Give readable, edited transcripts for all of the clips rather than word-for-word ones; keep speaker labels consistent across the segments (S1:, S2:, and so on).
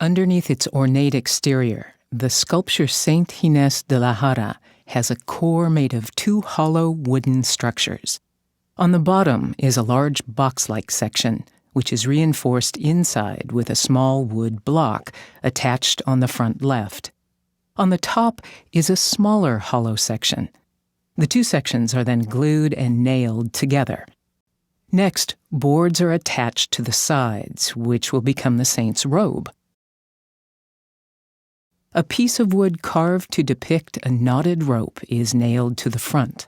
S1: Underneath its ornate exterior, the sculpture Saint Ginés de la Jara has a core made of two hollow wooden structures. On the bottom is a large box-like section, which is reinforced inside with a small wood block attached on the front left. On the top is a smaller hollow section. The two sections are then glued and nailed together. Next, boards are attached to the sides, which will become the saint's robe. A piece of wood carved to depict a knotted rope is nailed to the front.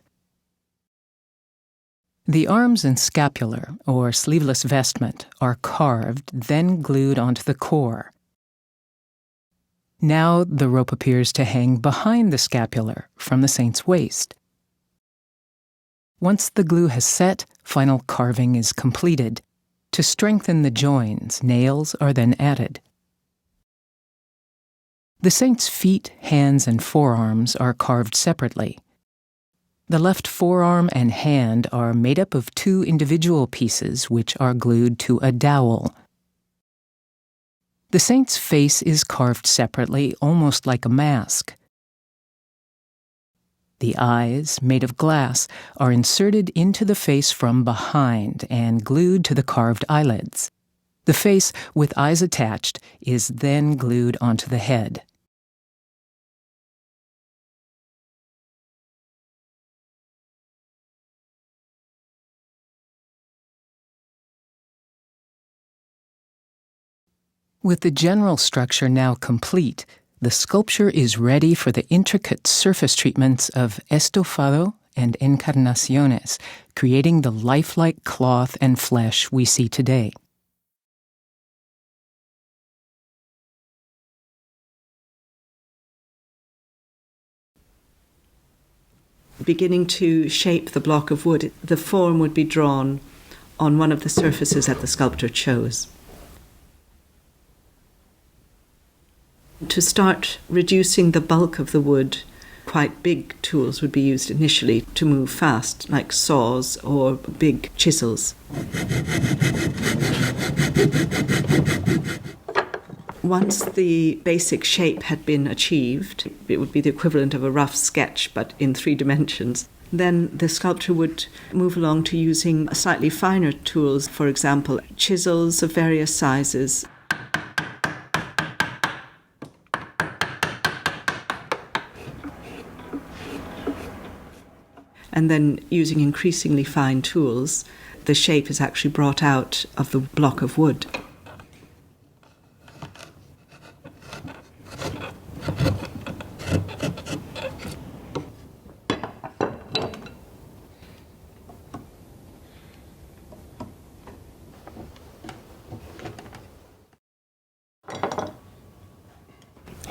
S1: The arms and scapular, or sleeveless vestment, are carved, then glued onto the core. Now the rope appears to hang behind the scapular from the saint's waist. Once the glue has set, final carving is completed. To strengthen the joins, nails are then added. The saint's feet, hands, and forearms are carved separately. The left forearm and hand are made up of two individual pieces which are glued to a dowel. The saint's face is carved separately, almost like a mask. The eyes, made of glass, are inserted into the face from behind and glued to the carved eyelids. The face, with eyes attached, is then glued onto the head. With the general structure now complete, the sculpture is ready for the intricate surface treatments of estofado and encarnaciones, creating the lifelike cloth and flesh we see today.
S2: Beginning to shape the block of wood, the form would be drawn on one of the surfaces that the sculptor chose. To start reducing the bulk of the wood, quite big tools would be used initially to move fast, like saws or big chisels. Once the basic shape had been achieved, it would be the equivalent of a rough sketch, but in 3 dimensions. Then the sculptor would move along to using slightly finer tools, for example, chisels of various sizes. And then using increasingly fine tools, the shape is actually brought out of the block of wood.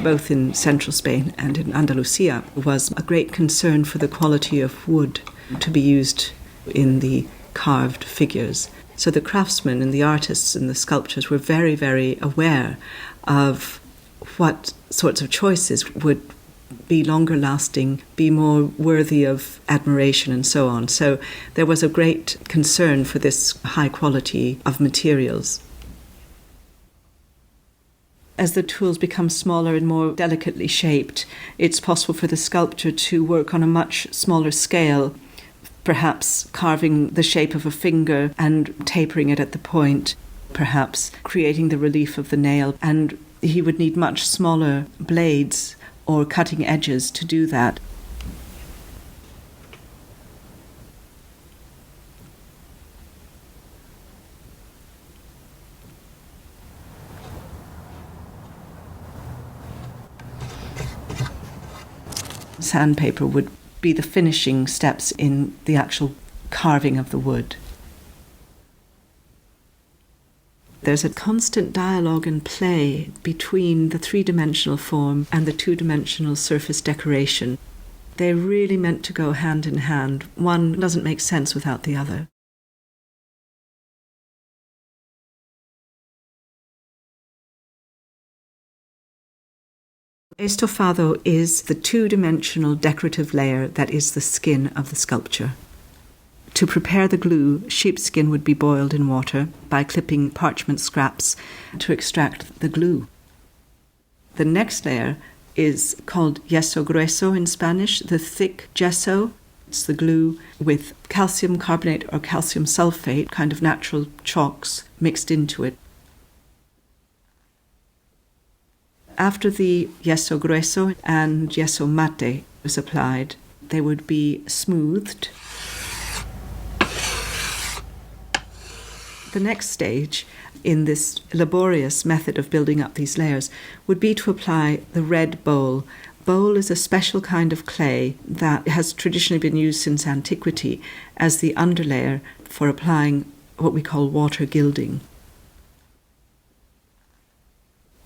S2: Both in central Spain and in Andalusia, was a great concern for the quality of wood to be used in the carved figures. So the craftsmen and the artists and the sculptors were very, very aware of what sorts of choices would be longer lasting, be more worthy of admiration and so on. So there was a great concern for this high quality of materials. As the tools become smaller and more delicately shaped, it's possible for the sculptor to work on a much smaller scale, perhaps carving the shape of a finger and tapering it at the point, perhaps creating the relief of the nail, and he would need much smaller blades or cutting edges to do that. Sandpaper would be the finishing steps in the actual carving of the wood. There's a constant dialogue and play between the 3-dimensional form and the 2-dimensional surface decoration. They're really meant to go hand in hand. One doesn't make sense without the other. Estofado is the 2-dimensional decorative layer that is the skin of the sculpture. To prepare the glue, sheepskin would be boiled in water by clipping parchment scraps to extract the glue. The next layer is called yeso grueso in Spanish, the thick gesso. It's the glue with calcium carbonate or calcium sulfate, kind of natural chalks, mixed into it. After the yeso grueso and yeso mate was applied, they would be smoothed. The next stage in this laborious method of building up these layers would be to apply the red bole. Bole is a special kind of clay that has traditionally been used since antiquity as the underlayer for applying what we call water gilding.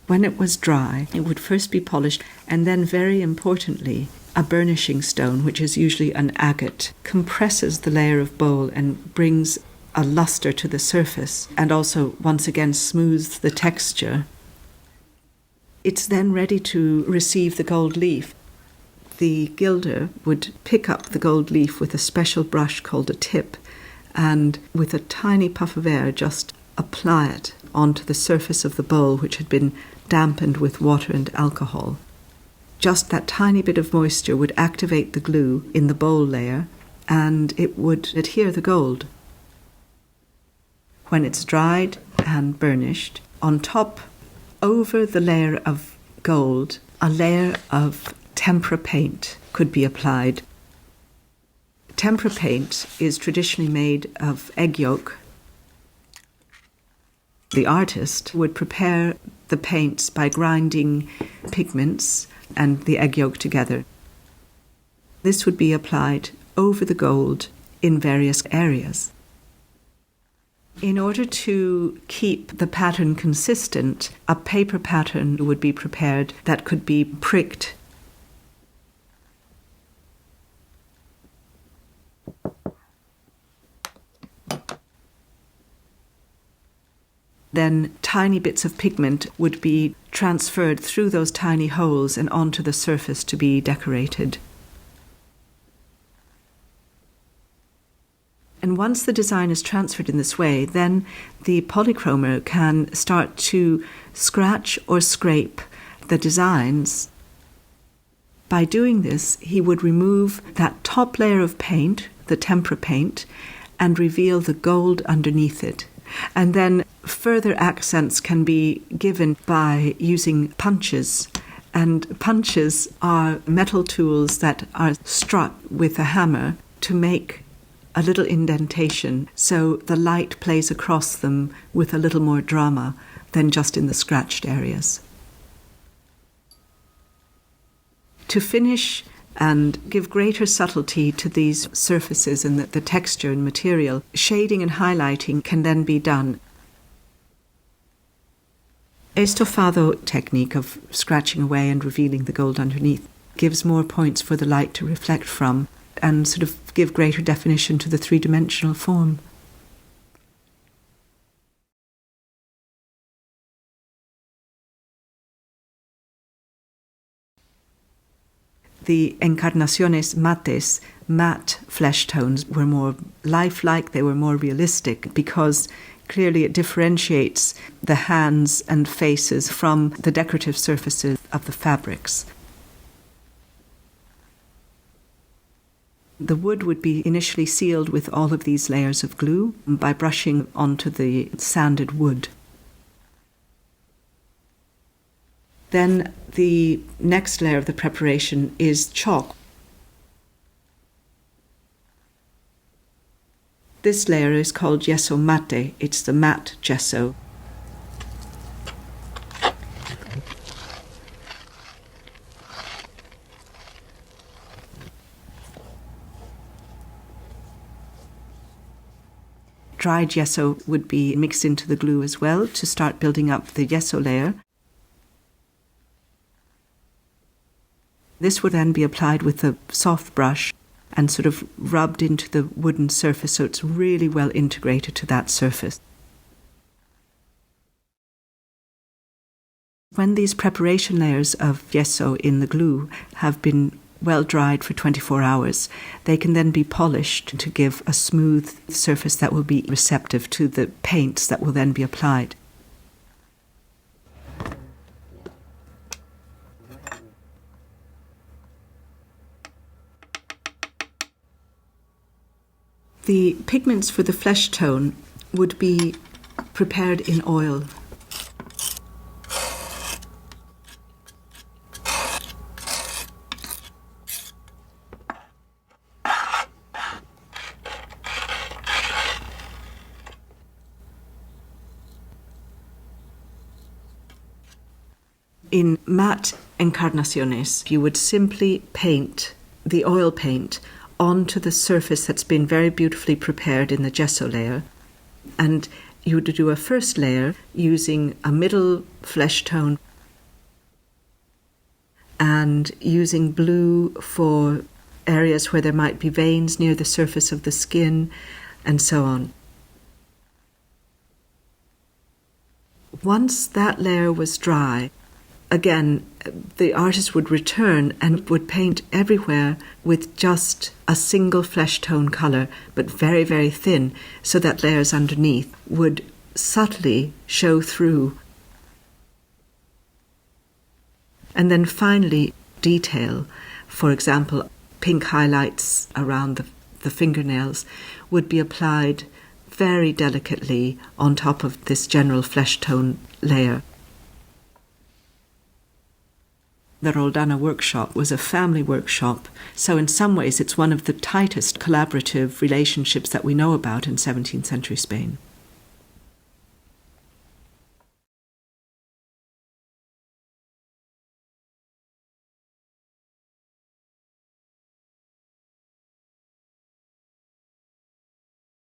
S2: When it was dry, it would first be polished, and then, very importantly, a burnishing stone, which is usually an agate, compresses the layer of bole and brings a luster to the surface, and also once again smooths the texture. It's then ready to receive the gold leaf. The gilder would pick up the gold leaf with a special brush called a tip, and with a tiny puff of air just apply it onto the surface of the bowl, which had been dampened with water and alcohol. Just that tiny bit of moisture would activate the glue in the bowl layer, and it would adhere the gold. When it's dried and burnished, on top, over the layer of gold, a layer of tempera paint could be applied. Tempera paint is traditionally made of egg yolk. The artist would prepare the paints by grinding pigments and the egg yolk together. This would be applied over the gold in various areas. In order to keep the pattern consistent, a paper pattern would be prepared that could be pricked. Then tiny bits of pigment would be transferred through those tiny holes and onto the surface to be decorated. And once the design is transferred in this way, then the polychromer can start to scratch or scrape the designs. By doing this, he would remove that top layer of paint, the tempera paint, and reveal the gold underneath it. And then further accents can be given by using punches. And punches are metal tools that are struck with a hammer to make a little indentation, so the light plays across them with a little more drama than just in the scratched areas. To finish and give greater subtlety to these surfaces and the texture and material, shading and highlighting can then be done. Estofado technique of scratching away and revealing the gold underneath gives more points for the light to reflect from and sort of give greater definition to the three-dimensional form. The encarnaciones mates, matte flesh tones, were more lifelike, they were more realistic, because clearly it differentiates the hands and faces from the decorative surfaces of the fabrics. The wood would be initially sealed with all of these layers of glue by brushing onto the sanded wood. Then the next layer of the preparation is chalk. This layer is called yeso mate. It's the matte gesso. Dried yeso would be mixed into the glue as well to start building up the yeso layer. This would then be applied with a soft brush and sort of rubbed into the wooden surface so it's really well integrated to that surface. When these preparation layers of yeso in the glue have been well dried for 24 hours, they can then be polished to give a smooth surface that will be receptive to the paints that will then be applied. The pigments for the flesh tone would be prepared in oil. In matte encarnaciones, you would simply paint the oil paint onto the surface that's been very beautifully prepared in the gesso layer. And you would do a first layer using a middle flesh tone and using blue for areas where there might be veins near the surface of the skin and so on. Once that layer was dry, again, the artist would return and would paint everywhere with just a single flesh tone colour, but very, very thin, so that layers underneath would subtly show through. And then finally, detail. For example, pink highlights around the fingernails would be applied very delicately on top of this general flesh tone layer. The Roldana workshop was a family workshop, so in some ways it's one of the tightest collaborative relationships that we know about in 17th century Spain.